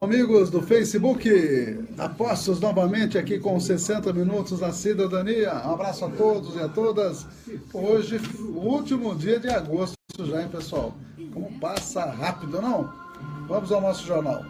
Amigos do Facebook, apostos novamente aqui com 60 minutos da cidadania. Um abraço a todos e a todas. Hoje, o último dia de agosto já, hein, pessoal? Como passa rápido, não? Vamos ao nosso jornal.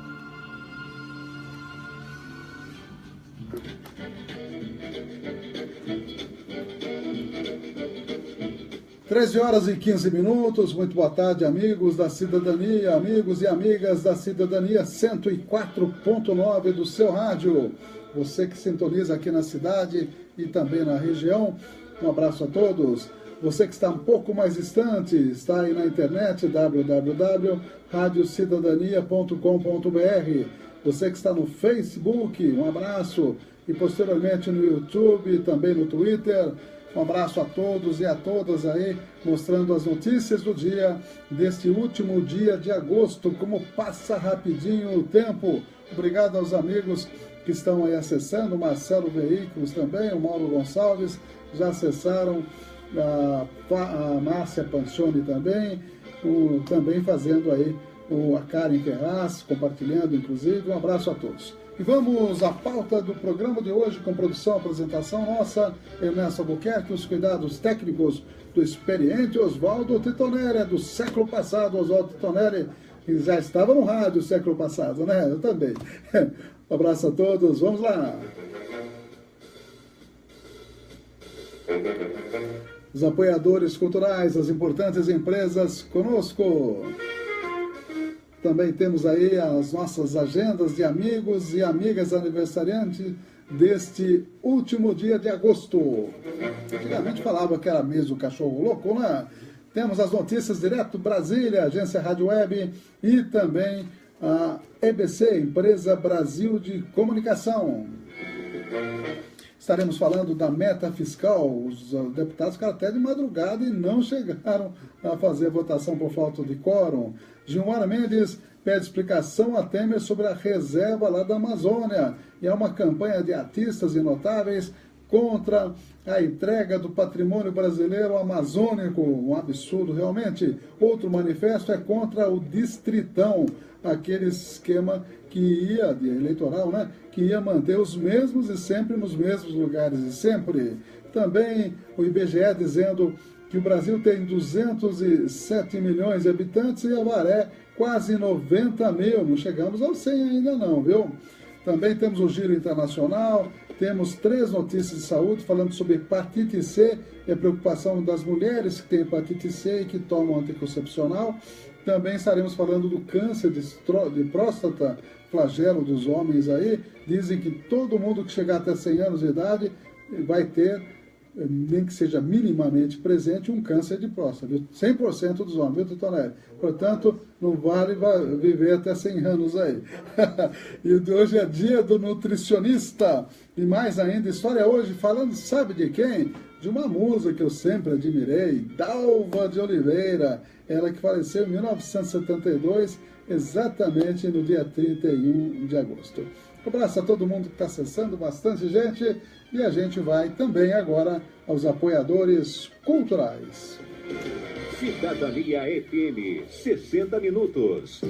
(13h15). Muito boa tarde, amigos da cidadania, amigos e amigas da cidadania 104.9 do seu rádio. Você que sintoniza aqui na cidade e também na região, um abraço a todos. Você que está um pouco mais distante, está aí na internet, www.radiocidadania.com.br. Você que está no Facebook, um abraço. E posteriormente no YouTube e também no Twitter. Um abraço a todos e a todas aí, mostrando as notícias do dia, deste último dia de agosto, como passa rapidinho o tempo. Obrigado aos amigos que estão aí acessando, o Marcelo Veículos também, o Mauro Gonçalves, já acessaram, a Márcia Pancioni também, também fazendo aí a Karen Ferraz, compartilhando inclusive. Um abraço a todos. E vamos à pauta do programa de hoje, com produção e apresentação nossa, Ernesto Albuquerque, os cuidados técnicos do experiente Oswaldo Titonelli, do século passado. Oswaldo Titonelli, que já estava no rádio século passado, né? Eu também. Um abraço a todos, vamos lá. Os apoiadores culturais, as importantes empresas conosco. Também temos aí as nossas agendas de amigos e amigas aniversariantes deste último dia de agosto. Antigamente falava que era mês do cachorro louco, né? Temos as notícias direto do Brasília, Agência Rádio Web e também a EBC, Empresa Brasil de Comunicação. Estaremos falando da meta fiscal. Os deputados ficaram até de madrugada e não chegaram a fazer a votação por falta de quórum. Gilmar Mendes pede explicação a Temer sobre a reserva lá da Amazônia. E há uma campanha de artistas e notáveis contra a entrega do patrimônio brasileiro amazônico. Um absurdo, realmente. Outro manifesto é contra o Distritão, aquele esquema que ia, de eleitoral, né, que ia manter os mesmos e sempre nos mesmos lugares e sempre. Também o IBGE dizendo que o Brasil tem 207 milhões de habitantes e Avaré quase 90 mil. Não chegamos aos 100 ainda não, viu? Também temos o Giro Internacional, temos 3 notícias de saúde falando sobre hepatite C e a preocupação das mulheres que têm hepatite C e que tomam anticoncepcional. Também estaremos falando do câncer de próstata, flagelo dos homens aí. Dizem que todo mundo que chegar até 100 anos de idade vai ter, nem que seja minimamente presente, um câncer de próstata, viu? 100% dos homens, viu, Titonelli? Portanto, não vale viver até 100 anos aí. E hoje é dia do nutricionista. E mais ainda, história hoje falando, sabe de quem? De uma musa que eu sempre admirei, Dalva de Oliveira, ela que faleceu em 1972, exatamente no dia 31 de agosto. Um abraço a todo mundo que está acessando, bastante gente, e a gente vai também agora aos apoiadores culturais. Cidadania FM, 60 minutos.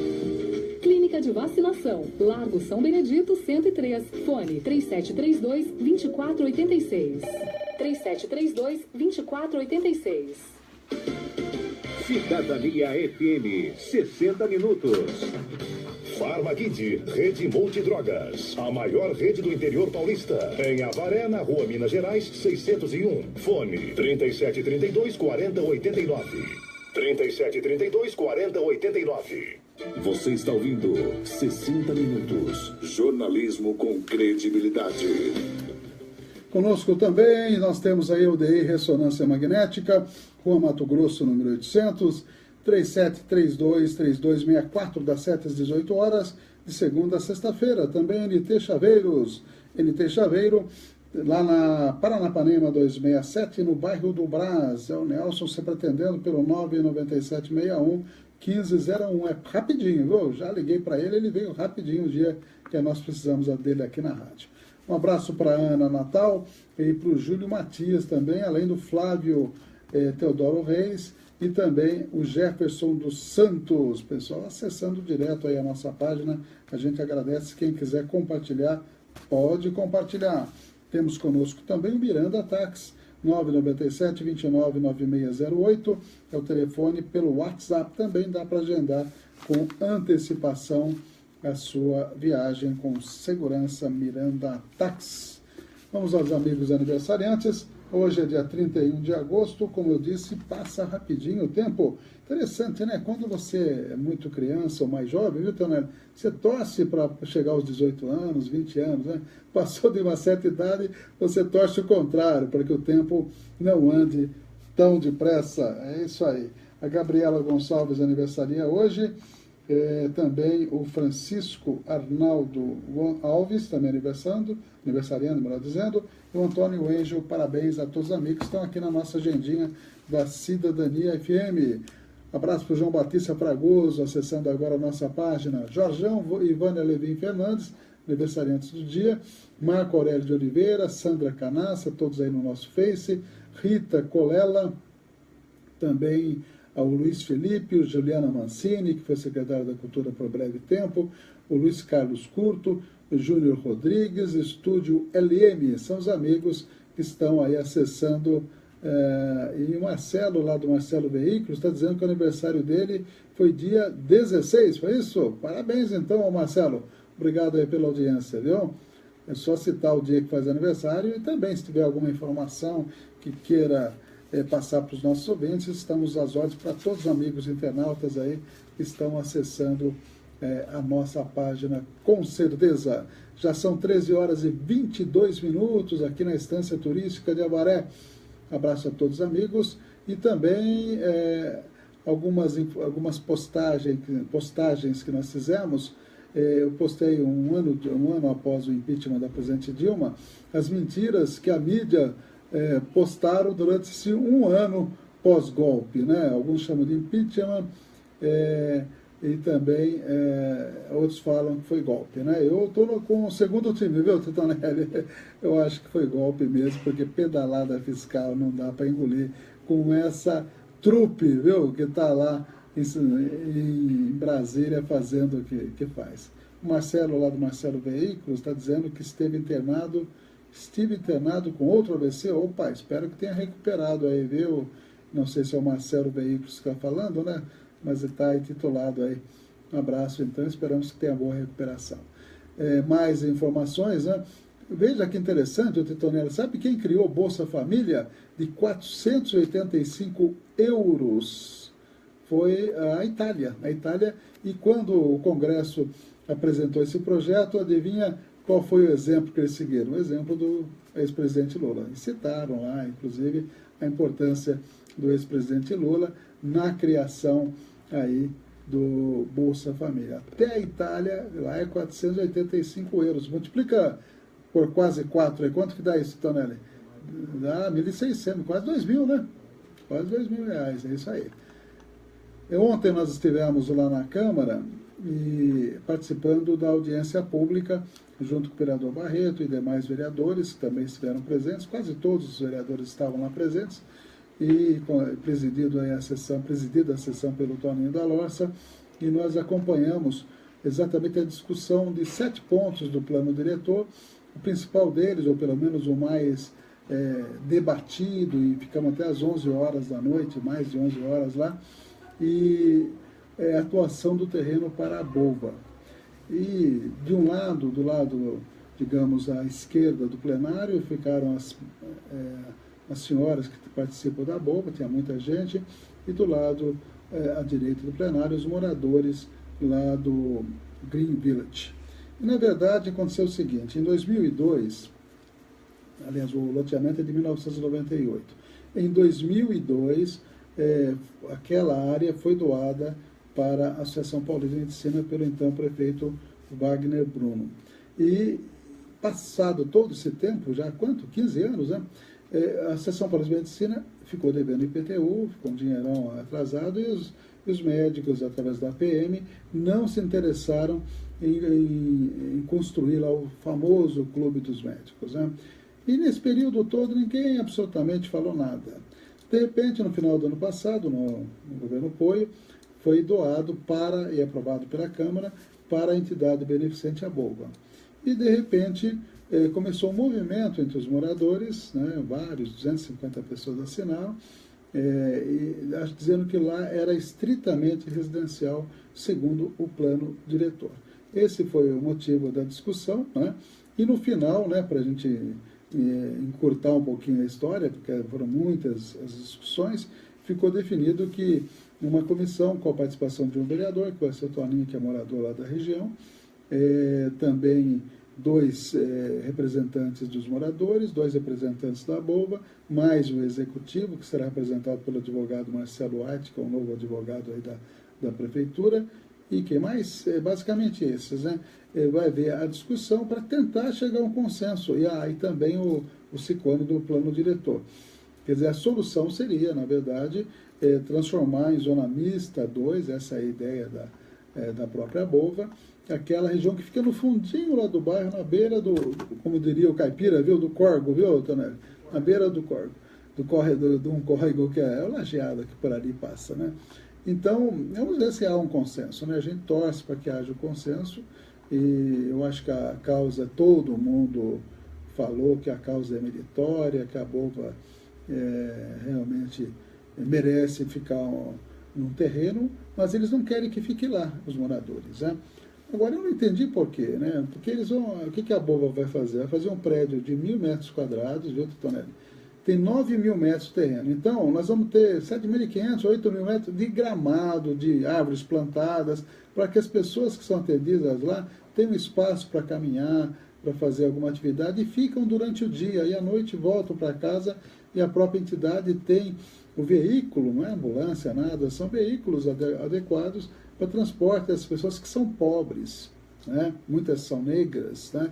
Clínica de Vacinação, Largo São Benedito, 103, fone 3732-2486. 3732-2486. Cidadania FM, 60 minutos. Farmaguide, Rede Multidrogas, a maior rede do interior paulista. Em Avaré, na Rua Minas Gerais, 601. Fone 3732-4089. 3732-4089. Você está ouvindo 60 minutos. Jornalismo com credibilidade. Conosco também, nós temos aí o DI Ressonância Magnética, Rua Mato Grosso, número 800, 3732-3264, das 7 às 18 horas, de segunda a sexta-feira. Também NT Chaveiros, NT Chaveiro, lá na Paranapanema 267, no bairro do Brás. É o Nelson sempre atendendo pelo 99761-1501. É rapidinho, viu? Já liguei para ele, ele veio rapidinho o dia que nós precisamos dele aqui na rádio. Um abraço para a Ana Natal e para o Júlio Matias também, além do Flávio Teodoro Reis e também o Jefferson dos Santos. Pessoal, acessando direto aí a nossa página, a gente agradece. Quem quiser compartilhar, pode compartilhar. Temos conosco também o Miranda Táxi, 997-299608, é o telefone. Pelo WhatsApp também dá para agendar com antecipação a sua viagem com segurança. Miranda Táxi. Vamos aos amigos aniversariantes. Hoje é dia 31 de agosto, como eu disse, passa rapidinho o tempo. Interessante, né? Quando você é muito criança ou mais jovem, viu, Tonelli? Você torce para chegar aos 18 anos, 20 anos, né? Passou de uma certa idade, você torce o contrário, para que o tempo não ande tão depressa. É isso aí. A Gabriela Gonçalves aniversaria hoje. Também o Francisco Arnaldo Alves, também aniversariando, melhor dizendo, e o Antônio Angel. Parabéns a todos os amigos que estão aqui na nossa agendinha da Cidadania FM. Abraço para o João Batista Fragoso, acessando agora a nossa página. Jorjão e Vânia Levin Fernandes, aniversariantes do dia. Marco Aurélio de Oliveira, Sandra Canassa, todos aí no nosso Face. Rita Colela, também ao Luiz Felipe, o Juliana Mancini, que foi secretário da Cultura por breve tempo, o Luiz Carlos Curto, o Júnior Rodrigues, Estúdio LM, são os amigos que estão aí acessando. E o Marcelo, lá do Marcelo Veículos, está dizendo que o aniversário dele foi dia 16, foi isso? Parabéns então ao Marcelo, obrigado aí pela audiência, viu? É só citar o dia que faz aniversário e também, se tiver alguma informação que queira passar para os nossos ouvintes, estamos às ordens para todos os amigos internautas aí que estão acessando a nossa página, com certeza. Já são 13 horas e 22 minutos aqui na Estância Turística de Avaré. Abraço a todos os amigos e também algumas postagens que nós fizemos. Eu postei um ano após o impeachment da presidente Dilma, as mentiras que a mídia postaram durante esse um ano pós-golpe, né? Alguns chamam de impeachment e também outros falam que foi golpe, né? Eu estou com o segundo time, viu, Titonelli? Eu acho que foi golpe mesmo, porque pedalada fiscal não dá para engolir com essa trupe, viu, que está lá em Brasília fazendo o que faz. O Marcelo, lá do Marcelo Veículos, está dizendo que estive internado com outro AVC. Opa, espero que tenha recuperado aí, viu? Não sei se é o Marcelo Veículos que está falando, né? Mas está aí titulado aí. Um abraço, então, esperamos que tenha boa recuperação. Mais informações, né? Veja que interessante, o Titonelli, sabe quem criou o Bolsa Família de 485 euros? Foi a Itália. E quando o Congresso apresentou esse projeto, adivinha qual foi o exemplo que eles seguiram? O exemplo do ex-presidente Lula. E citaram lá, inclusive, a importância do ex-presidente Lula na criação aí do Bolsa Família. Até a Itália, lá é 485 euros. Multiplica por quase 4 aí. Quanto que dá isso, Tonelli? Dá 1.600, quase 2.000, né? Quase 2.000 reais, é isso aí. Ontem nós estivemos lá na Câmara e participando da audiência pública, junto com o vereador Barreto e demais vereadores que também estiveram presentes. Quase todos os vereadores estavam lá presentes, e presidida a sessão pelo Toninho da Lorça, e nós acompanhamos exatamente a discussão de 7 pontos do plano diretor, o principal deles, ou pelo menos o mais debatido, e ficamos até às 11 horas da noite, mais de 11 horas lá, e a atuação do terreno para a Bova. E de um lado, do lado, digamos, à esquerda do plenário, ficaram as senhoras que participam da Bova, tinha muita gente, e do lado à direita do plenário, os moradores lá do Green Village. E, na verdade, aconteceu o seguinte: em 2002, aliás, o loteamento é de 1998, em 2002, aquela área foi doada para a Associação Paulista de Medicina pelo então prefeito Wagner Bruno. E, passado todo esse tempo, já quanto? 15 anos, né? A Associação Paulista de Medicina ficou devendo IPTU, ficou um dinheirão atrasado, e os médicos, através da PM, não se interessaram em construir lá o famoso Clube dos Médicos, né? E nesse período todo ninguém absolutamente falou nada. De repente, no final do ano passado, no governo Poio, foi doado e aprovado pela Câmara para a entidade beneficente Abova. E, de repente, começou um movimento entre os moradores, né, vários, 250 pessoas assinaram, dizendo que lá era estritamente residencial, segundo o plano diretor. Esse foi o motivo da discussão, né? E no final, né, para a gente encurtar um pouquinho a história, porque foram muitas as discussões, ficou definido que uma comissão com a participação de um vereador, que vai ser o Toninho, que é morador lá da região, também 2 representantes dos moradores, 2 representantes da Abova, mais o executivo, que será representado pelo advogado Marcelo White, que é o novo advogado aí da prefeitura, e quem mais? Basicamente esses, né? Vai haver a discussão para tentar chegar a um consenso, e também o Ciccone do plano diretor. Quer dizer, a solução seria, na verdade, transformar em zona mista 2, essa é a ideia da própria Abova, aquela região que fica no fundinho lá do bairro, na beira como diria o caipira, viu, do córrego, viu, Tonelli? Na beira do córrego, de um córrego que é o lajeado que por ali passa, né? Então, vamos ver se há um consenso, né? A gente torce para que haja o consenso, e eu acho que a causa, todo mundo falou que a causa é meritória, que a Abova realmente merece ficar num terreno, mas eles não querem que fique lá, os moradores, né? Agora, eu não entendi por quê, né? Porque o que a Abova vai fazer? Vai fazer um prédio de 1.000 metros quadrados, viu, Tonelli? Tem 9.000 metros de terreno. Então, nós vamos ter 7.500, 8.000 metros de gramado, de árvores plantadas, para que as pessoas que são atendidas lá tenham espaço para caminhar, para fazer alguma atividade, e ficam durante o dia, e à noite voltam para casa, e a própria entidade tem o veículo, não é ambulância, nada, são veículos adequados para transporte das pessoas que são pobres, né? Muitas são negras, né?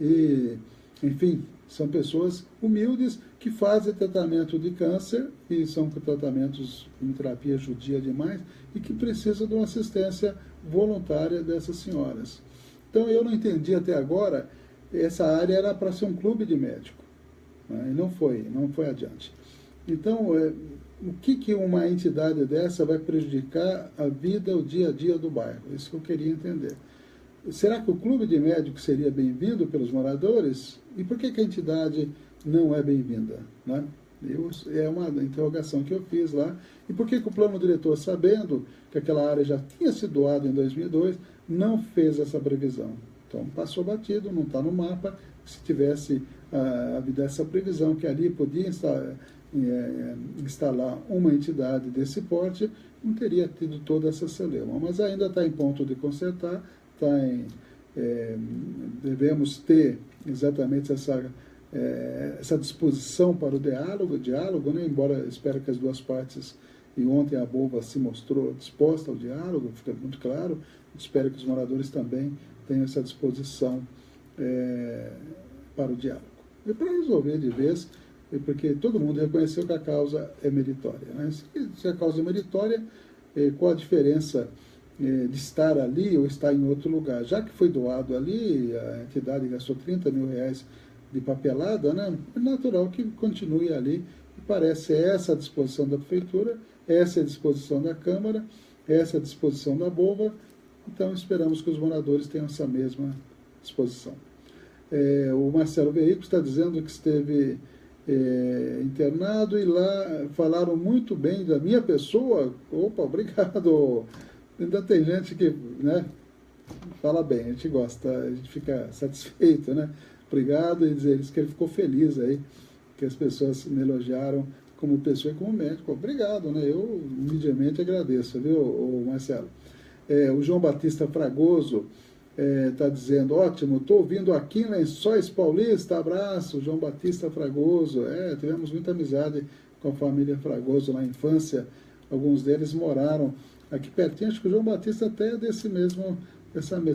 E, enfim, são pessoas humildes que fazem tratamento de câncer, e são tratamentos em terapia judia demais, e que precisam de uma assistência voluntária dessas senhoras. Então, eu não entendi até agora, essa área era para ser um clube de médico, né? E não foi adiante. Então, o que uma entidade dessa vai prejudicar a vida, o dia a dia do bairro? Isso que eu queria entender. Será que o clube de médicos seria bem-vindo pelos moradores? E por que a entidade não é bem-vinda, né? É uma interrogação que eu fiz lá. E por que o plano diretor, sabendo que aquela área já tinha sido doada em 2002, não fez essa previsão? Então, passou batido, não está no mapa. Se tivesse havido essa previsão, que ali podia instalar uma entidade desse porte, não teria tido toda essa celeuma. Mas ainda está em ponto de consertar, devemos ter exatamente essa disposição para o diálogo, né? Embora espero que as duas partes, e ontem a Abova se mostrou disposta ao diálogo, fica muito claro, espero que os moradores também tenham essa disposição para o diálogo. E para resolver de vez, porque todo mundo reconheceu que a causa é meritória, né? Se a causa é meritória, qual a diferença de estar ali ou estar em outro lugar? Já que foi doado ali, a entidade gastou R$30.000 de papelada, né? É natural que continue ali, e parece essa a disposição da Prefeitura, essa é a disposição da Câmara, essa é a disposição da Abova, então esperamos que os moradores tenham essa mesma disposição. O Marcelo Veículo está dizendo que esteve internado, e lá falaram muito bem da minha pessoa. Opa, obrigado! Ainda tem gente que, né, fala bem, a gente gosta, a gente fica satisfeito, né? Obrigado, e dizer que ele ficou feliz aí, que as pessoas me elogiaram como pessoa e como médico. Obrigado, né? Eu humildemente agradeço, viu, Marcelo? O João Batista Fragoso está dizendo, ótimo, estou ouvindo aqui em Lençóis Paulista, abraço, João Batista Fragoso. Tivemos muita amizade com a família Fragoso na infância, alguns deles moraram aqui pertinho, acho que o João Batista até é desse mesmo,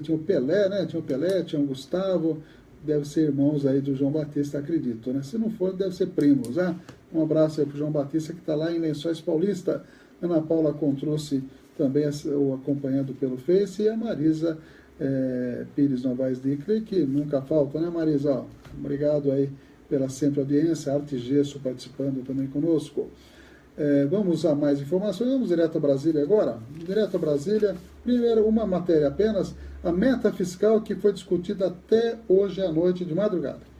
tinha o Pelé, né? Tinha o Pelé, tinha o Gustavo, deve ser irmãos aí do João Batista, acredito, né? Se não for, deve ser primos, né? Um abraço aí para o João Batista, que está lá em Lençóis Paulista. Ana Paula Controuxe também o acompanhando pelo Face, e a Marisa Pires Novaes Dickley, que nunca falta, né, Marisa? Obrigado aí pela sempre audiência, Arte Gesso participando também conosco. Vamos a mais informações, vamos direto a Brasília agora. Direto a Brasília, primeiro uma matéria apenas, a meta fiscal que foi discutida até hoje à noite de madrugada.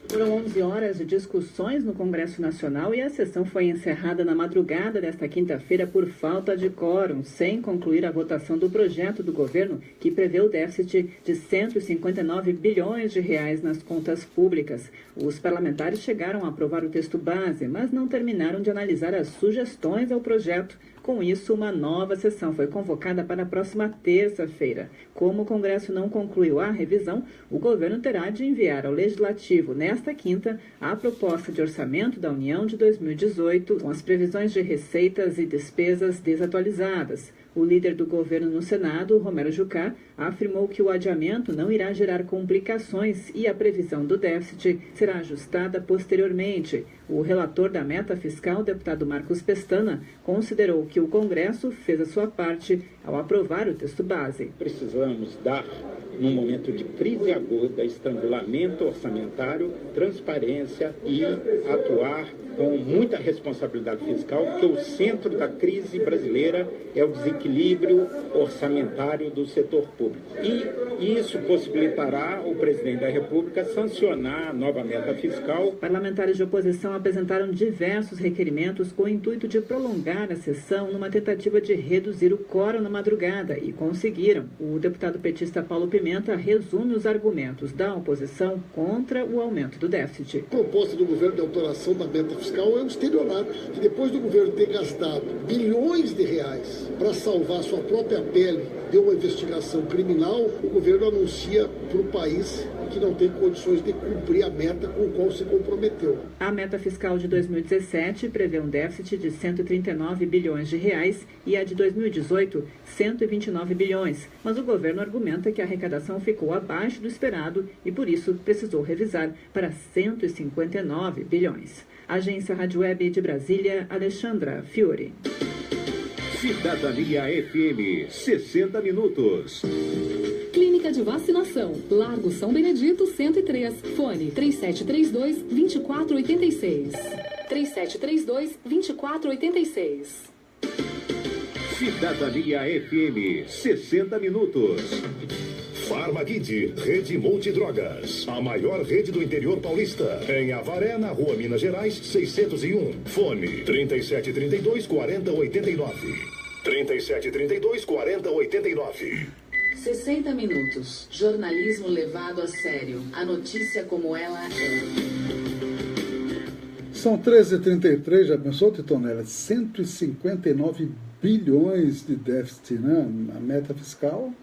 Foram 11 horas de discussões no Congresso Nacional e a sessão foi encerrada na madrugada desta quinta-feira por falta de quórum, sem concluir a votação do projeto do governo que prevê o déficit de 159 bilhões de reais nas contas públicas. Os parlamentares chegaram a aprovar o texto base, mas não terminaram de analisar as sugestões ao projeto. Com isso, uma nova sessão foi convocada para a próxima terça-feira. Como o Congresso não concluiu a revisão, o governo terá de enviar ao Legislativo, nesta quinta, a proposta de orçamento da União de 2018, com as previsões de receitas e despesas desatualizadas. O líder do governo no Senado, Romero Jucá, afirmou que o adiamento não irá gerar complicações e a previsão do déficit será ajustada posteriormente. O relator da meta fiscal, deputado Marcos Pestana, considerou que o Congresso fez a sua parte ao aprovar o texto base. Precisamos dar, num momento de crise aguda, estrangulamento orçamentário, transparência e atuar com muita responsabilidade fiscal, porque o centro da crise brasileira é o desequilíbrio orçamentário do setor público. E isso possibilitará o presidente da República sancionar a nova meta fiscal. Parlamentares de oposição apresentaram diversos requerimentos com o intuito de prolongar a sessão numa tentativa de reduzir o quórum na madrugada e conseguiram. O deputado petista Paulo Pimenta resume os argumentos da oposição contra o aumento do déficit. A proposta do governo de alteração da meta fiscal é um estelionato, que depois do governo ter gastado bilhões de reais para salvar sua própria pele de uma investigação criminal, o governo anuncia para o país que não tem condições de cumprir a meta com a qual se comprometeu. A meta fiscal de 2017 prevê um déficit de 139 bilhões de reais e a de 2018, 129 bilhões. Mas o governo argumenta que a arrecadação ficou abaixo do esperado e, por isso, precisou revisar para 159 bilhões. Agência Rádio Web de Brasília, Alexandra Fiore. Cidadania FM, 60 minutos. Clínica de Vacinação, Largo São Benedito, 103. Fone 3732-2486. 3732-2486. Cidadania FM, 60 minutos. Farmakid, Rede Multidrogas, a maior rede do interior paulista. Em Avaré, na Rua Minas Gerais, 601. Fone 3732-4089. 3732-4089. 60 minutos. Jornalismo levado a sério. A notícia como ela é. São 13h33, já pensou, Titonela? 159 bilhões de déficit, né? A meta fiscal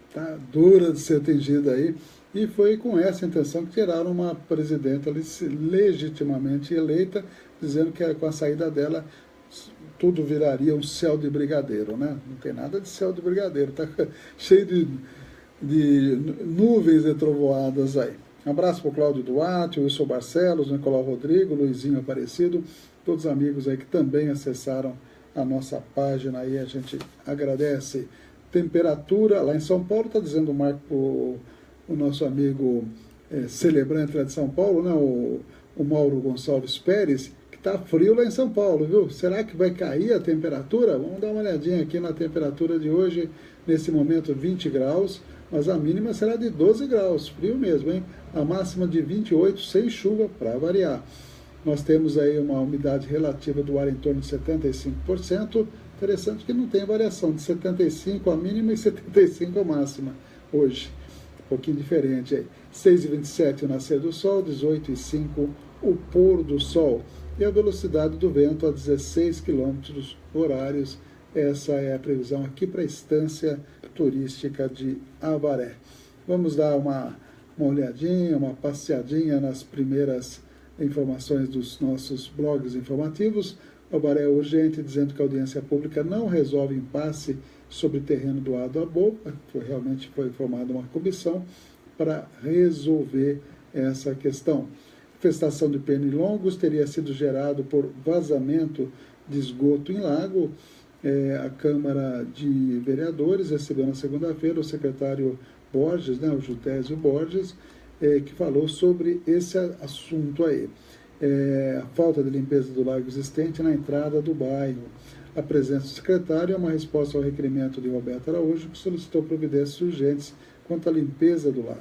está dura de ser atingida aí. E foi com essa intenção que tiraram uma presidenta legitimamente eleita, dizendo que com a saída dela tudo viraria um céu de brigadeiro, né? Não tem nada de céu de brigadeiro, está cheio de nuvens de trovoadas aí. Um abraço para o Cláudio Duarte, o Wilson Barcelos, o Nicolau Rodrigo, o Luizinho Aparecido, todos os amigos aí que também acessaram a nossa página aí, a gente agradece. Temperatura, lá em São Paulo, está dizendo o nosso amigo celebrante lá de São Paulo, né? O Mauro Gonçalves Pérez, que está frio lá em São Paulo, viu? Será que vai cair a temperatura? Vamos dar uma olhadinha aqui na temperatura de hoje, nesse momento 20 graus, mas a mínima será de 12 graus, frio mesmo, hein? A máxima de 28, sem chuva, para variar. Nós temos aí uma umidade relativa do ar em torno de 75%, interessante que não tem variação, de 75 a mínima e 75 a máxima hoje. Um pouquinho diferente aí. 6h27 o nascer do sol, 18h05 o pôr do sol. E a velocidade do vento a 16 km horários. Essa é a previsão aqui para a estância turística de Avaré. Vamos dar uma olhadinha, uma passeadinha nas primeiras informações dos nossos blogs informativos. Avaré urgente, dizendo que a audiência pública não resolve impasse sobre terreno doado à Boca. Realmente foi formada uma comissão para resolver essa questão. Infestação de pernilongos teria sido gerado por vazamento de esgoto em lago. A Câmara de Vereadores recebeu na segunda-feira o secretário Borges, né, o Jutésio Borges, que falou sobre esse assunto aí. a falta de limpeza do lago existente na entrada do bairro. A presença do secretário é uma resposta ao requerimento de Roberto Araújo, que solicitou providências urgentes quanto à limpeza do lago.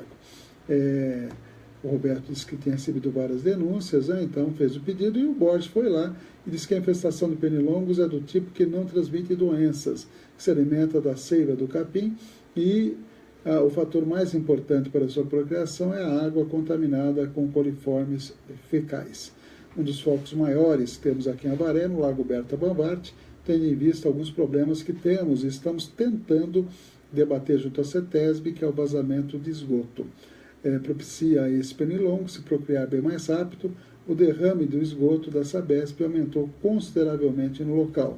O Roberto disse que tinha recebido várias denúncias, então fez o pedido, e o Borges foi lá e disse que a infestação de pernilongos é do tipo que não transmite doenças, que se alimenta da seiva do capim, e o fator mais importante para a sua procriação é a água contaminada com coliformes fecais. Um dos focos maiores que temos aqui em Avaré, no Lago Berta Bambarte, tendo em vista alguns problemas que temos e estamos tentando debater junto à CETESB, que é o vazamento de esgoto. Propicia esse pernilongo se procriar bem mais rápido. O derrame do esgoto da Sabesp aumentou consideravelmente no local.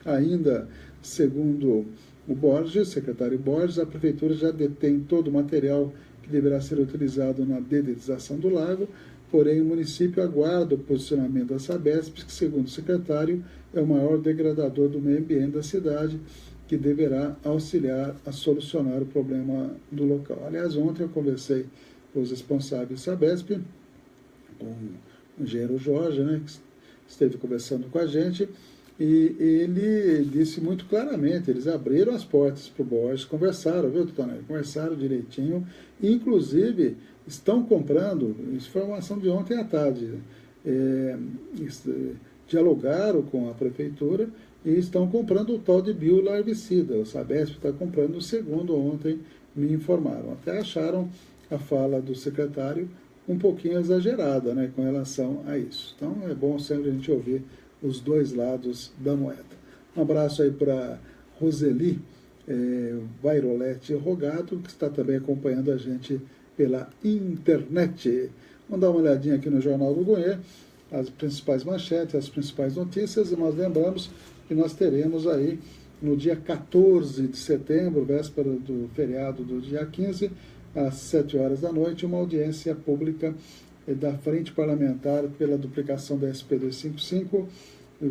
Ainda, segundo o Borges, secretário Borges, a Prefeitura já detém todo o material que deverá ser utilizado na dedetização do lago, porém o município aguarda o posicionamento da Sabesp, que, segundo o secretário, é o maior degradador do meio ambiente da cidade, que deverá auxiliar a solucionar o problema do local. Aliás, ontem eu conversei com os responsáveis da Sabesp, com o engenheiro Jorge, que esteve conversando com a gente, e ele disse muito claramente, eles abriram as portas para o Borges, conversaram, viu, Tutanel? Conversaram direitinho, e inclusive estão comprando, isso foi uma ação de ontem à tarde, dialogaram com a Prefeitura e estão comprando o tal de biolarvicida. O Sabesp está comprando o segundo, ontem me informaram. Até acharam a fala do secretário um pouquinho exagerada, com relação a isso. Então é bom sempre a gente ouvir os dois lados da moeda. Um abraço aí para Roseli Vairolete Rogado, que está também acompanhando a gente pela internet. Vamos dar uma olhadinha aqui no Jornal do Goiê, as principais manchetes, as principais notícias, e nós lembramos que nós teremos aí no dia 14 de setembro, véspera do feriado do dia 15, às 7 horas da noite, uma audiência pública da Frente Parlamentar pela duplicação da SP-255.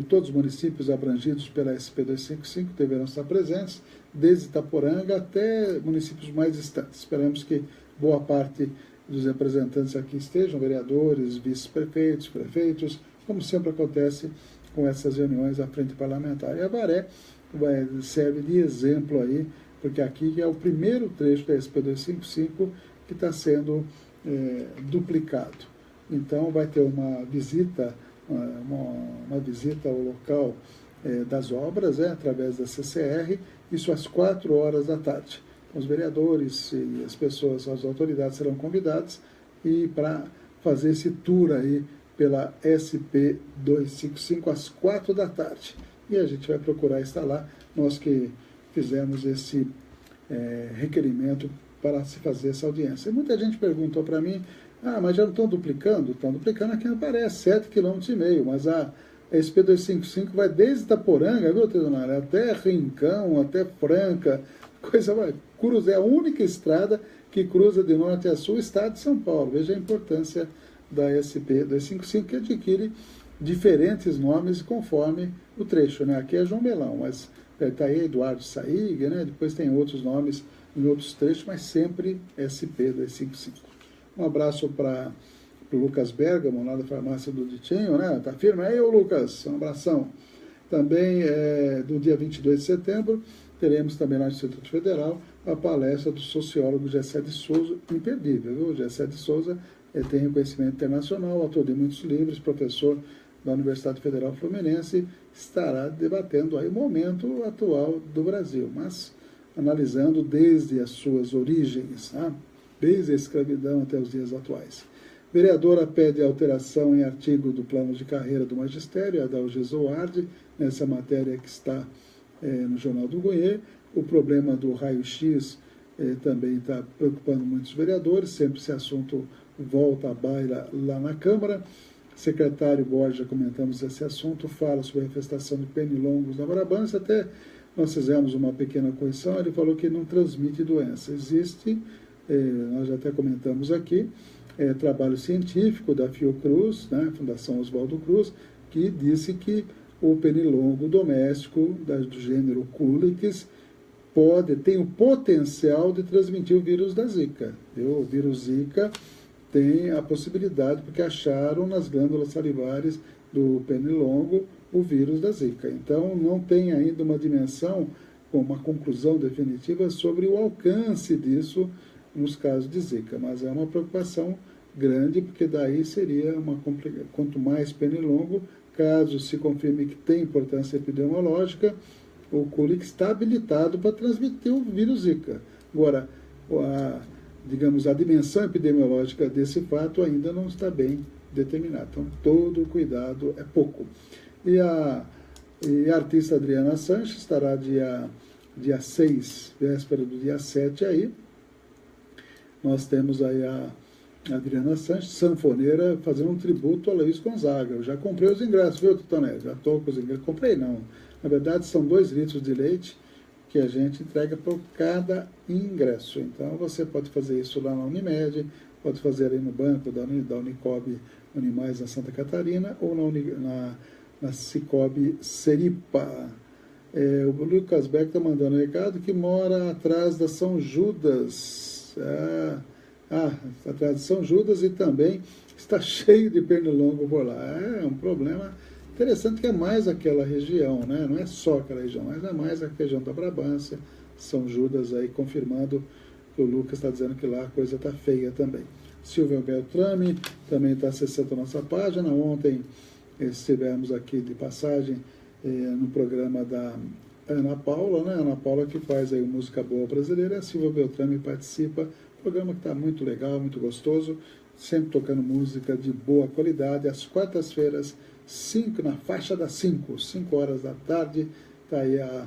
Todos os municípios abrangidos pela SP-255 deverão estar presentes, desde Itaporanga até municípios mais distantes. Esperamos que boa parte dos representantes aqui estejam, vereadores, vice-prefeitos, prefeitos, como sempre acontece com essas reuniões da Frente Parlamentar. E Avaré serve de exemplo aí, porque aqui é o primeiro trecho da SP-255 que está sendo duplicado. Então vai ter uma visita, uma visita ao local das obras, através da CCR, isso às 4 horas da tarde. Os vereadores e as pessoas, as autoridades serão convidadas e para fazer esse tour aí pela SP-255 às 4 da tarde. E a gente vai procurar estar lá, nós que fizemos esse requerimento para se fazer essa audiência. E muita gente perguntou para mim, mas já não estão duplicando? Estão duplicando aqui aparece 7,5 km, mas a SP-255 vai desde Itaporanga, viu, Teodonara, até Rincão, até Franca, é a única estrada que cruza de norte a sul o estado de São Paulo. Veja a importância da SP-255, que adquire diferentes nomes conforme o trecho. Aqui é João Belão, mas está aí Eduardo Saig, depois tem outros nomes em outros trechos, mas sempre SP-255. Um abraço para o Lucas Bergamo, lá da farmácia do Ditinho, Tá firme aí, ô Lucas? Um abração. Também, do dia 22 de setembro, teremos também lá no Instituto Federal a palestra do sociólogo Gessé de Souza, imperdível, viu? Gessé de Souza tem reconhecimento internacional, autor de muitos livros, professor da Universidade Federal Fluminense, estará debatendo aí o momento atual do Brasil, mas analisando desde as suas origens, desde a escravidão até os dias atuais. Vereadora pede alteração em artigo do plano de carreira do magistério, Adalgisa Zoardi, nessa matéria que está no Jornal do Goiê. O problema do raio-x também está preocupando muitos vereadores, sempre esse assunto volta à baila lá na Câmara. Secretário Borges, já comentamos esse assunto, fala sobre a infestação de pernilongos na Brabância, até nós fizemos uma pequena correção, ele falou que não transmite doença. Existe, nós já até comentamos aqui, trabalho científico da Fiocruz, Fundação Oswaldo Cruz, que disse que o pernilongo doméstico do gênero Culex tem o potencial de transmitir o vírus da Zika. O vírus Zika tem a possibilidade, porque acharam nas glândulas salivares do pernilongo o vírus da Zika. Então, não tem ainda uma dimensão, uma conclusão definitiva sobre o alcance disso nos casos de Zika, mas é uma preocupação grande, porque daí seria quanto mais pernilongo, caso se confirme que tem importância epidemiológica, o colic está habilitado para transmitir o vírus Zika. Agora, a dimensão epidemiológica desse fato ainda não está bem determinada. Então, todo cuidado é pouco. E a artista Adriana Sanches estará dia 6, véspera do dia 7 aí. Nós temos aí a Adriana Sanches, sanfoneira, fazendo um tributo a Luiz Gonzaga. Eu já comprei os ingressos, viu, Tutonelli? Já estou com os ingressos. Comprei não. Na verdade, são 2 litros de leite que a gente entrega por cada ingresso. Então, você pode fazer isso lá na Unimed, pode fazer aí no banco da Unicob Animais na Santa Catarina ou na Cicobi Seripa. O Lucas Beck está mandando um recado que mora atrás da São Judas. Atrás de São Judas, e também está cheio de pernilongo por lá. É um problema interessante, que é mais aquela região, né? Não é só aquela região, mas é mais a região da Brabância, São Judas, aí confirmando que o Lucas está dizendo que lá a coisa está feia também. Silvio Beltrame também está acessando a nossa página. Ontem estivemos aqui de passagem no programa da Ana Paula, né? Ana Paula, que faz aí Música Boa Brasileira, a Silvia Beltrame participa. Programa que está muito legal, muito gostoso, sempre tocando música de boa qualidade. Às quartas-feiras, na faixa das 5 horas da tarde, está aí a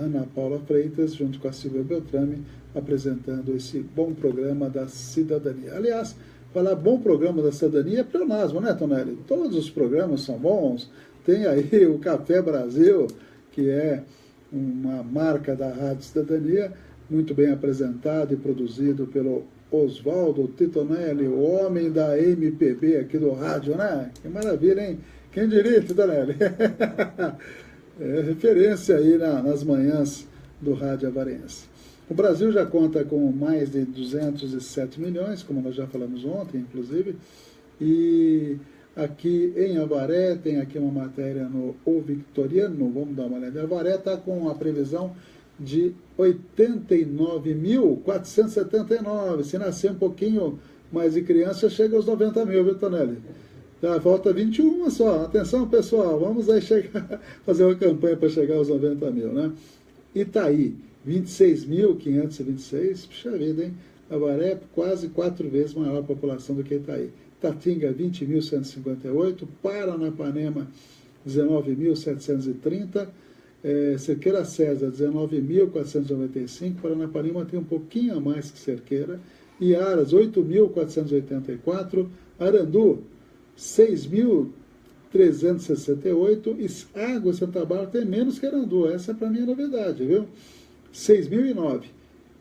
Ana Paula Freitas, junto com a Silvia Beltrame, apresentando esse bom programa da cidadania. Aliás, falar bom programa da cidadania é pleonasmo, né, Tonelli? Todos os programas são bons. Tem aí o Café Brasil, que é uma marca da Rádio Cidadania, muito bem apresentado e produzido pelo Oswaldo Titonelli, o homem da MPB aqui do rádio, né? Que maravilha, hein? Quem diria, Titonelli? Referência aí nas manhãs do rádio avarense. O Brasil já conta com mais de 207 milhões, como nós já falamos ontem, inclusive, e aqui em Avaré, tem aqui uma matéria no O Victoriano, vamos dar uma olhada. Avaré está com a previsão de 89.479. Se nascer um pouquinho mais de criança, chega aos 90 mil, viu, Tonelli? Falta 21 só. Atenção, pessoal, vamos aí fazer uma campanha para chegar aos 90 mil, né? Itaí, 26.526. Puxa vida, hein? Avaré, quase 4 vezes maior a população do que Itaí. Tatinga, 20.158. Paranapanema, 19.730. Cerqueira César, 19.495, Paranapanema tem um pouquinho a mais que Cerqueira, Iaras, 8.484, Arandu, 6.368, e Água Santa Bárbara tem menos que Arandu, essa para mim é novidade, viu? 6.009.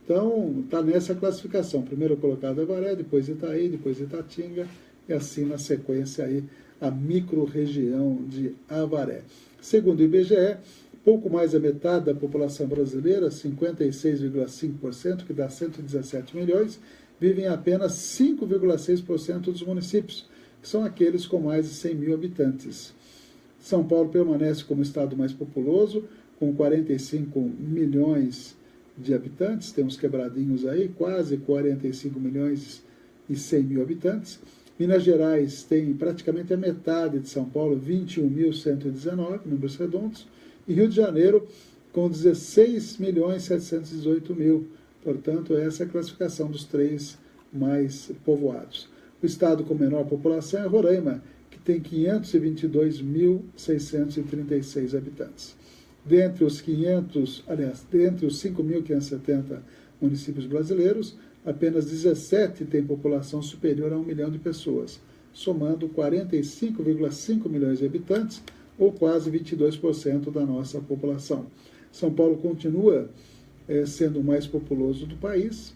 Então, está nessa classificação, primeiro colocado Avaré, depois Itaí, depois Itatinga, e assim na sequência aí a micro-região de Avaré. Segundo o IBGE, pouco mais da metade da população brasileira, 56,5%, que dá 117 milhões, vivem em apenas 5,6% dos municípios, que são aqueles com mais de 100 mil habitantes. São Paulo permanece como o estado mais populoso, com 45 milhões de habitantes, tem uns quebradinhos aí, quase 45 milhões e 100 mil habitantes. Minas Gerais tem praticamente a metade de São Paulo, 21.119, números redondos, e Rio de Janeiro com 16.718.000. Portanto, essa é a classificação dos 3 mais povoados. O estado com menor população é Roraima, que tem 522.636 habitantes. Dentre os 5.570 municípios brasileiros, apenas 17 têm população superior a 1 milhão de pessoas, somando 45,5 milhões de habitantes, ou quase 22% da nossa população. São Paulo continua sendo o mais populoso do país.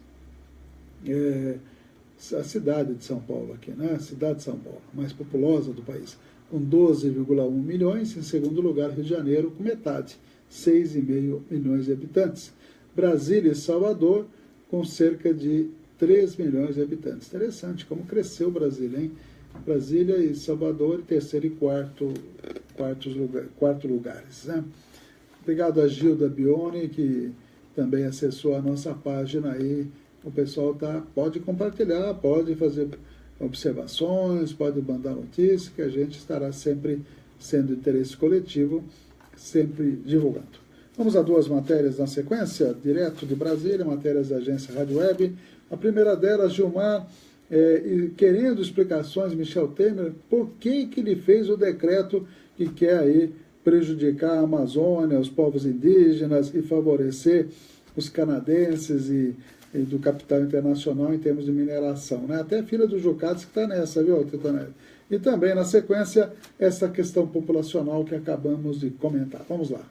A cidade de São Paulo aqui, né? A cidade de São Paulo, mais populosa do país, com 12,1 milhões. Em segundo lugar, Rio de Janeiro, com metade, 6,5 milhões de habitantes. Brasília e Salvador, com cerca de 3 milhões de habitantes. Interessante como cresceu Brasília, hein? Brasília e Salvador, terceiro e quarto lugares, né? Obrigado a Gilda Bione, que também acessou a nossa página aí. O pessoal pode compartilhar, pode fazer observações, pode mandar notícias, que a gente estará sempre sendo interesse coletivo, sempre divulgando. Vamos a 2 matérias na sequência, direto de Brasília, matérias da agência Rádio Web. A primeira delas, Gilmar, querendo explicações, Michel Temer, por que ele fez o decreto que quer aí prejudicar a Amazônia, os povos indígenas e favorecer os canadenses e do capital internacional em termos de mineração, né? Até a filha do Jucades que está nessa, viu, Titonelli? E também, na sequência, essa questão populacional que acabamos de comentar. Vamos lá.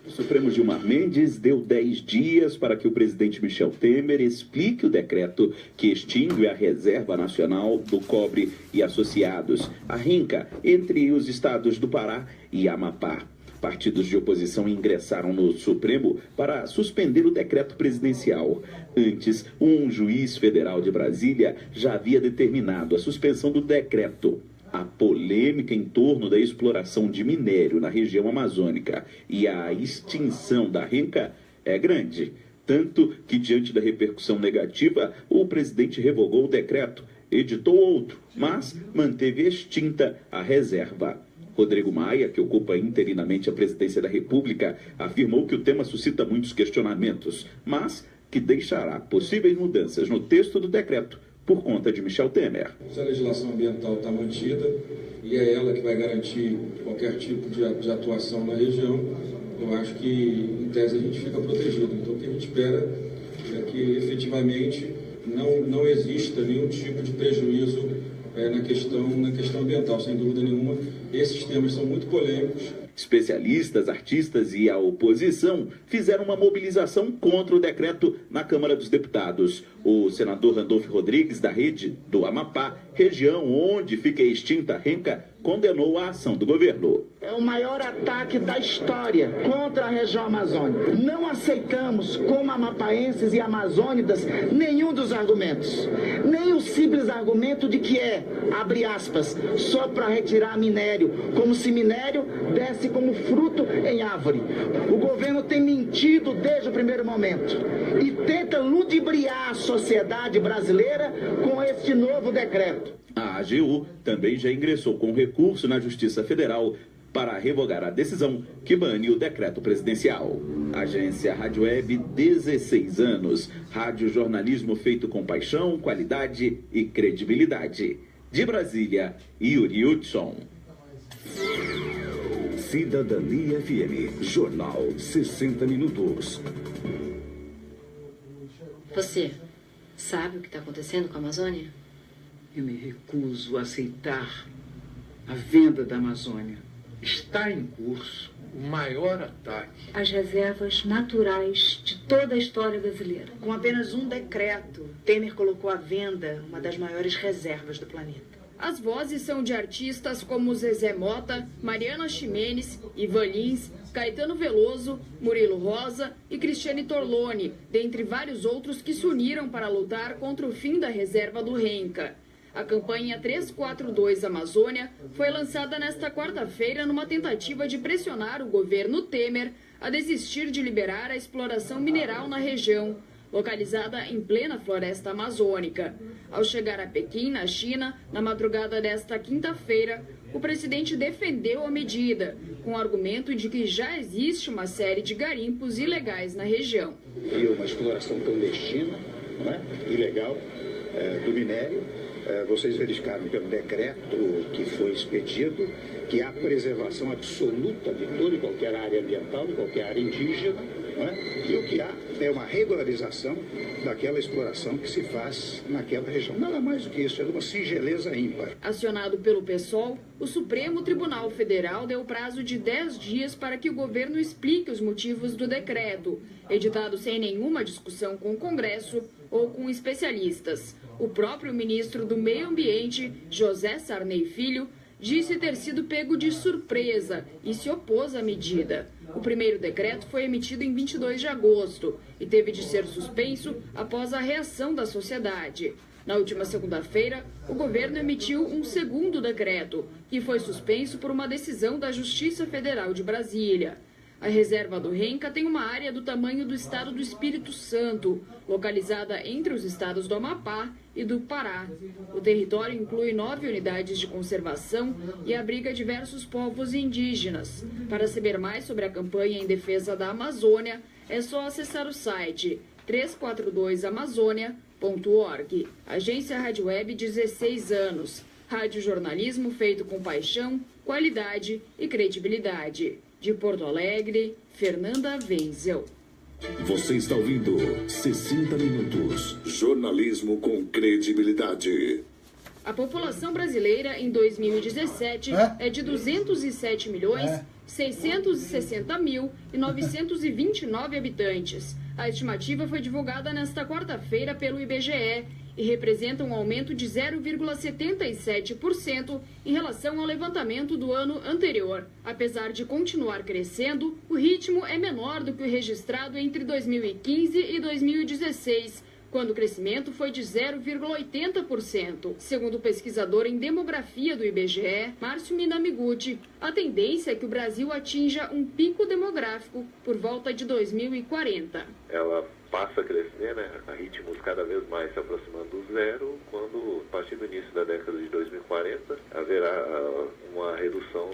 O Supremo Gilmar Mendes deu 10 dias para que o presidente Michel Temer explique o decreto que extingue a Reserva Nacional do Cobre e Associados, a RINCA, entre os estados do Pará e Amapá. Partidos de oposição ingressaram no Supremo para suspender o decreto presidencial. Antes, um juiz federal de Brasília já havia determinado a suspensão do decreto. A polêmica em torno da exploração de minério na região amazônica e a extinção da RINCA é grande. Tanto que, diante da repercussão negativa, o presidente revogou o decreto, editou outro, mas manteve extinta a reserva. Rodrigo Maia, que ocupa interinamente a presidência da República, afirmou que o tema suscita muitos questionamentos, mas que deixará possíveis mudanças no texto do decreto por conta de Michel Temer. Se a legislação ambiental está mantida e é ela que vai garantir qualquer tipo de atuação na região, eu acho que, em tese, a gente fica protegido. Então, o que a gente espera é que, efetivamente, não exista nenhum tipo de prejuízo na questão ambiental. Sem dúvida nenhuma, esses temas são muito polêmicos. Especialistas, artistas e a oposição fizeram uma mobilização contra o decreto na Câmara dos Deputados. O senador Randolfo Rodrigues, da Rede do Amapá, região onde fica extinta a RINCA, condenou a ação do governo. É o maior ataque da história contra a região amazônica. Não aceitamos, como amapaenses e amazônidas, nenhum dos argumentos. Nem o simples argumento de que abre aspas, só para retirar minério, como se minério desse como fruto em árvore. O governo tem mentido desde o primeiro momento e tenta ludibriar a sociedade brasileira com este novo decreto. A AGU também já ingressou com recurso na Justiça Federal para revogar a decisão que bane o decreto presidencial. Agência Rádio Web, 16 anos. Rádio jornalismo feito com paixão, qualidade e credibilidade. De Brasília, Yuri Hudson. Cidadania FM, Jornal 60 Minutos. Você sabe o que está acontecendo com a Amazônia? Eu me recuso a aceitar a venda da Amazônia. Está em curso o maior ataque às reservas naturais de toda a história brasileira. Com apenas um decreto, Temer colocou à venda uma das maiores reservas do planeta. As vozes são de artistas como Zezé Mota, Mariana Ximenes, Ivan Lins, Caetano Veloso, Murilo Rosa e Cristiane Torlone, dentre vários outros que se uniram para lutar contra o fim da reserva do RINCA. A campanha 342 Amazônia foi lançada nesta quarta-feira numa tentativa de pressionar o governo Temer a desistir de liberar a exploração mineral na região, localizada em plena floresta amazônica. Ao chegar a Pequim, na China, na madrugada desta quinta-feira, o presidente defendeu a medida, com o argumento de que já existe uma série de garimpos ilegais na região. E uma exploração clandestina, não é? Ilegal, do minério. Vocês verificaram pelo decreto que foi expedido que há preservação absoluta de toda e qualquer área ambiental, de qualquer área indígena, não é? E o que há é uma regularização daquela exploração que se faz naquela região. Nada mais do que isso, é de uma singeleza ímpar. Acionado pelo PSOL, o Supremo Tribunal Federal deu prazo de 10 dias para que o governo explique os motivos do decreto, editado sem nenhuma discussão com o Congresso ou com especialistas. O próprio ministro do Meio Ambiente, José Sarney Filho, disse ter sido pego de surpresa e se opôs à medida. O primeiro decreto foi emitido em 22 de agosto e teve de ser suspenso após a reação da sociedade. Na última segunda-feira, o governo emitiu um segundo decreto, que foi suspenso por uma decisão da Justiça Federal de Brasília. A reserva do Renca tem uma área do tamanho do estado do Espírito Santo, localizada entre os estados do Amapá e do Pará. O território inclui 9 unidades de conservação e abriga diversos povos indígenas. Para saber mais sobre a campanha em defesa da Amazônia, é só acessar o site 342amazônia.org. Agência Rádio Web, 16 anos. Radiojornalismo feito com paixão, qualidade e credibilidade. De Porto Alegre, Fernanda Wenzel. Você está ouvindo 60 Minutos. Jornalismo com credibilidade. A população brasileira em 2017 é de 207.660.929 habitantes. A estimativa foi divulgada nesta quarta-feira pelo IBGE e representa um aumento de 0,77% em relação ao levantamento do ano anterior. Apesar de continuar crescendo, o ritmo é menor do que o registrado entre 2015 e 2016, quando o crescimento foi de 0,80%. Segundo o pesquisador em demografia do IBGE, Márcio Minamiguchi, a tendência é que o Brasil atinja um pico demográfico por volta de 2040. Ela passa a crescer, a ritmos cada vez mais se aproximando do zero, quando, a partir do início da década de 2040, haverá uma redução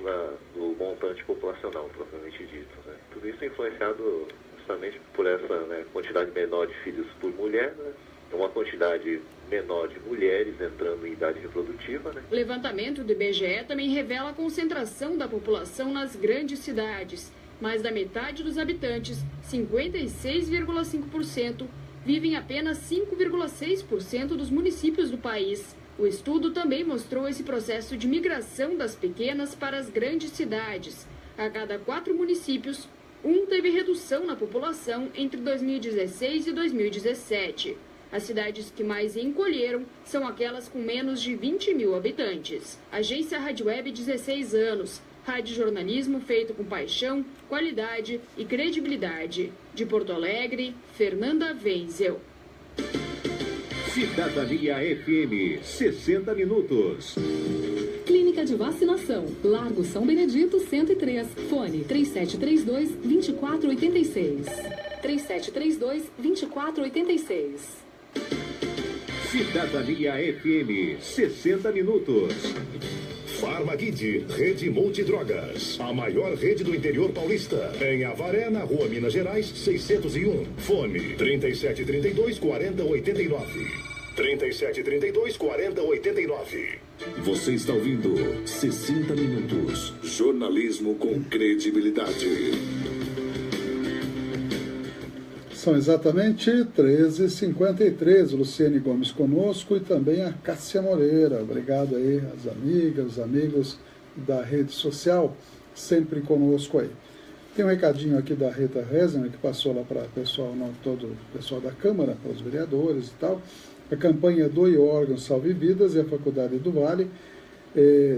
do montante populacional, propriamente dito. Tudo isso é influenciado justamente por essa quantidade menor de filhos por mulher, uma quantidade menor de mulheres entrando em idade reprodutiva. O levantamento do IBGE também revela a concentração da população nas grandes cidades. Mais da metade dos habitantes, 56,5%, vivem em apenas 5,6% dos municípios do país. O estudo também mostrou esse processo de migração das pequenas para as grandes cidades. A cada 4 municípios, um teve redução na população entre 2016 e 2017. As cidades que mais encolheram são aquelas com menos de 20 mil habitantes. Agência Rádio Web, 16 anos. Radiojornalismo feito com paixão, qualidade e credibilidade. De Porto Alegre, Fernanda Wenzel. Cidadania FM, 60 Minutos. Clínica de Vacinação, Largo São Benedito, 103. Fone 3732-2486. 3732-2486. Cidadania FM, 60 Minutos. Farmakid, Rede Multidrogas, a maior rede do interior paulista. Em Avaré, na Rua Minas Gerais, 601. Fone 3732-4089. 3732-4089. Você está ouvindo 60 Minutos. Jornalismo com credibilidade. São exatamente 13h53. Luciane Gomes conosco e também a Cássia Moreira. Obrigado aí às amigas, os amigos da rede social, sempre conosco aí. Tem um recadinho aqui da Rita Rezner, que passou lá para todo o pessoal da Câmara, para os vereadores e tal. A campanha Doe Órgãos Salve Vidas e a Faculdade do Vale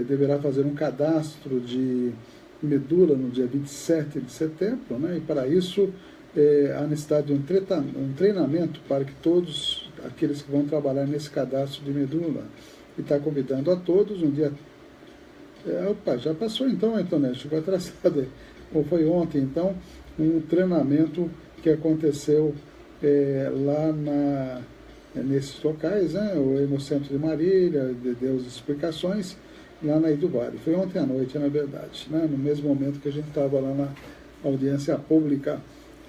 deverá fazer um cadastro de medula no dia 27 de setembro, e para isso há necessidade de um treinamento para que todos aqueles que vão trabalhar nesse cadastro de medula. E está convidando a todos um dia... já passou então, Antonete, ficou atrasado aí. Ou foi ontem, então, um treinamento que aconteceu lá nesses locais, no centro de Marília, deu as explicações lá na Ilha do Vale. Foi ontem à noite, na verdade, no mesmo momento que a gente estava lá na audiência pública,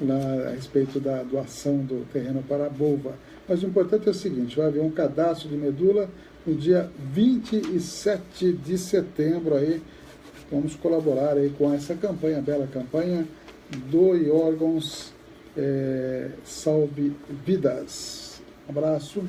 lá a respeito da doação do terreno para a Bolva. Mas o importante é o seguinte, vai haver um cadastro de medula no dia 27 de setembro aí. Vamos colaborar aí com essa campanha, bela campanha, Doe Órgãos, Salve Vidas. Um abraço.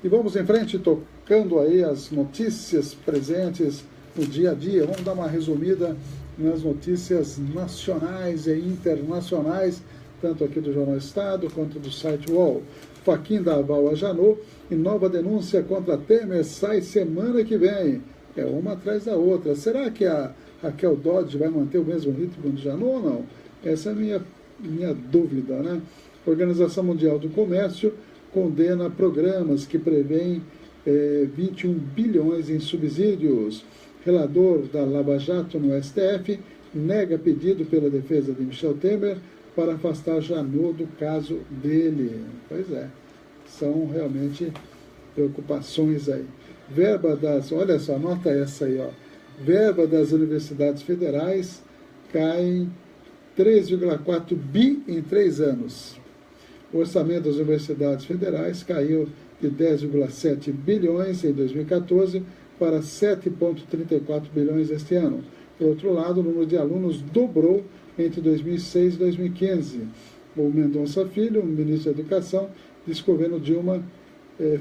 E vamos em frente, tocando aí as notícias presentes no dia a dia. Vamos dar uma resumida nas notícias nacionais e internacionais, tanto aqui do Jornal Estado quanto do site UOL. Faquim da Aval a Janot e nova denúncia contra Temer sai semana que vem. Uma atrás da outra. Será que a Raquel Dodge vai manter o mesmo ritmo de Janot ou não? Essa é a minha dúvida, né? A Organização Mundial do Comércio condena programas que prevêem 21 bilhões em subsídios. Relator da Lava Jato no STF nega pedido pela defesa de Michel Temer para afastar Janot do caso dele. Pois é, são realmente preocupações aí. Olha só, anota essa aí, ó. Verba das universidades federais cai em 3,4 bi em 3 anos. O orçamento das universidades federais caiu de 10,7 bilhões em 2014 para 7,34 bilhões este ano. Por outro lado, o número de alunos dobrou entre 2006 e 2015. O Mendonça Filho, o ministro da Educação, disse que o governo Dilma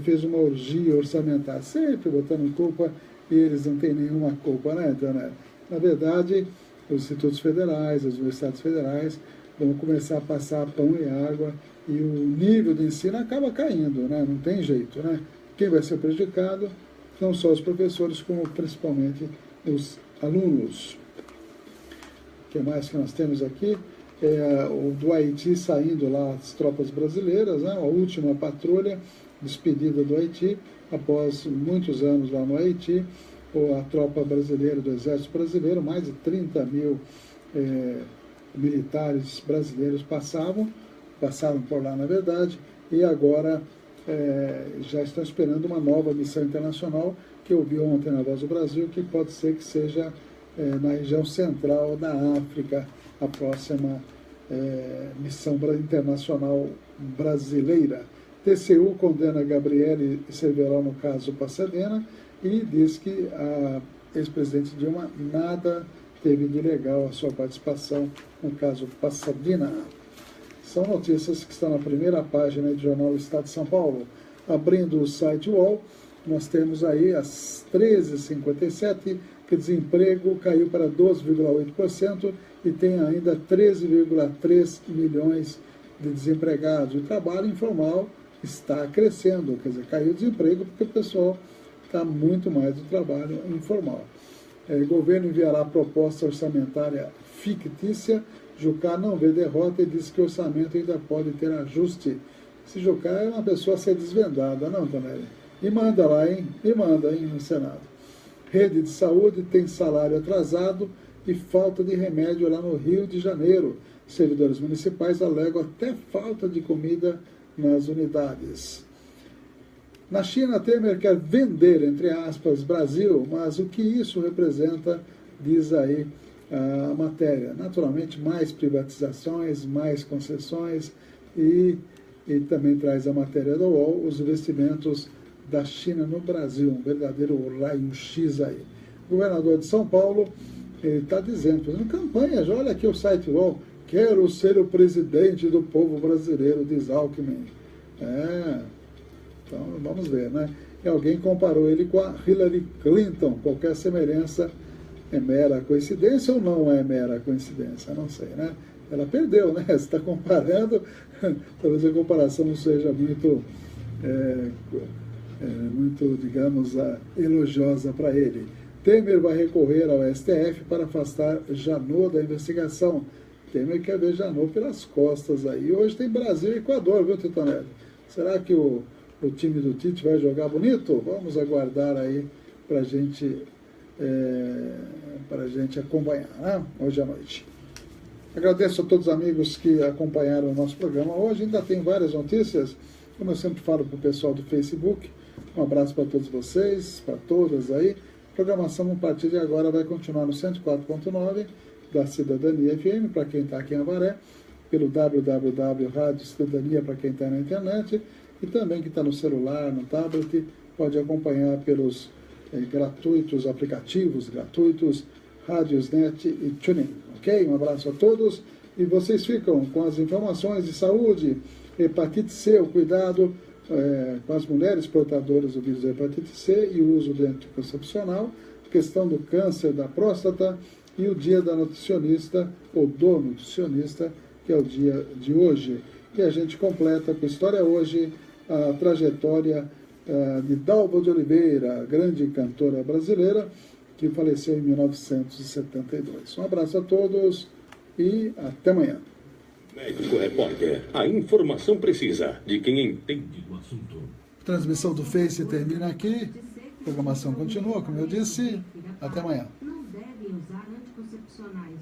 fez uma orgia orçamentária, sempre botando culpa, e eles não têm nenhuma culpa, né, então, né? Na verdade, os institutos federais, as universidades federais vão começar a passar pão e água e o nível de ensino acaba caindo, né? Não tem jeito, né? Quem vai ser prejudicado não só os professores, como principalmente os alunos. O que mais que nós temos aqui? O do Haiti saindo lá as tropas brasileiras, né? A última patrulha despedida do Haiti, após muitos anos lá no Haiti, a tropa brasileira do Exército Brasileiro, mais de 30 mil militares brasileiros passaram por lá, na verdade, e agora já estão esperando uma nova missão internacional, que eu vi ontem na Voz do Brasil, que pode ser que seja na região central da África, a próxima missão internacional brasileira. TCU condena Gabriele Cerveró no caso Pasadena e diz que a ex-presidente Dilma nada teve de legal a sua participação no caso Pasadena. São notícias que estão na primeira página do jornal Estado de São Paulo. Abrindo o site UOL, nós temos aí às 13h57 que o desemprego caiu para 12,8% e tem ainda 13,3 milhões de desempregados. O trabalho informal está crescendo, quer dizer, caiu o desemprego porque o pessoal está muito mais do trabalho informal. O governo enviará proposta orçamentária fictícia. Jucá não vê derrota e diz que o orçamento ainda pode ter ajuste. Esse Jucá é uma pessoa a ser desvendada, não, Tonelli? E manda lá, hein? E manda, hein, no Senado. Rede de saúde tem salário atrasado e falta de remédio lá no Rio de Janeiro. Servidores municipais alegam até falta de comida nas unidades. Na China, Temer quer vender, entre aspas, Brasil, mas o que isso representa, diz aí a matéria. Naturalmente, mais privatizações, mais concessões e também traz a matéria do UOL, os investimentos da China no Brasil, um verdadeiro raio-x aí. O governador de São Paulo está dizendo, fazendo campanha, já olha aqui o site UOL, quero ser o presidente do povo brasileiro, diz Alckmin. Então vamos ver, né? E alguém comparou ele com a Hillary Clinton. Qualquer semelhança é mera coincidência ou não é mera coincidência? Não sei, né? Ela perdeu, né? Você está comparando, talvez a comparação não seja muito, digamos, elogiosa para ele. Temer vai recorrer ao STF para afastar Janot da investigação. Temer quer ver Janot pelas costas aí. Hoje tem Brasil e Equador, viu, Titonelli? Será que o time do Tite vai jogar bonito? Vamos aguardar aí para a gente acompanhar, né? Hoje à noite. Agradeço a todos os amigos que acompanharam o nosso programa hoje. Ainda tem várias notícias, como eu sempre falo para o pessoal do Facebook. Um abraço para todos vocês, para todas aí. A programação a partir de agora vai continuar no 104.9 da Cidadania FM, para quem está aqui em Avaré, pelo www Rádio Cidadania para quem está na internet, e também que está no celular, no tablet, pode acompanhar pelos gratuitos, aplicativos gratuitos, Radiosnet e TuneIn. Ok? Um abraço a todos e vocês ficam com as informações de saúde, hepatite C, o cuidado com as mulheres portadoras do vírus da hepatite C e o uso do anticoncepcional, questão do câncer da próstata e o dia da nutricionista ou do nutricionista, que é o dia de hoje. E a gente completa com a história hoje a trajetória de Dalva de Oliveira, grande cantora brasileira, que faleceu em 1972. Um abraço a todos e até amanhã. Médico Repórter, a informação precisa de quem entende do assunto. Transmissão do Face termina aqui. Programação continua, como eu disse. Até amanhã. Não devem usar anticoncepcionais.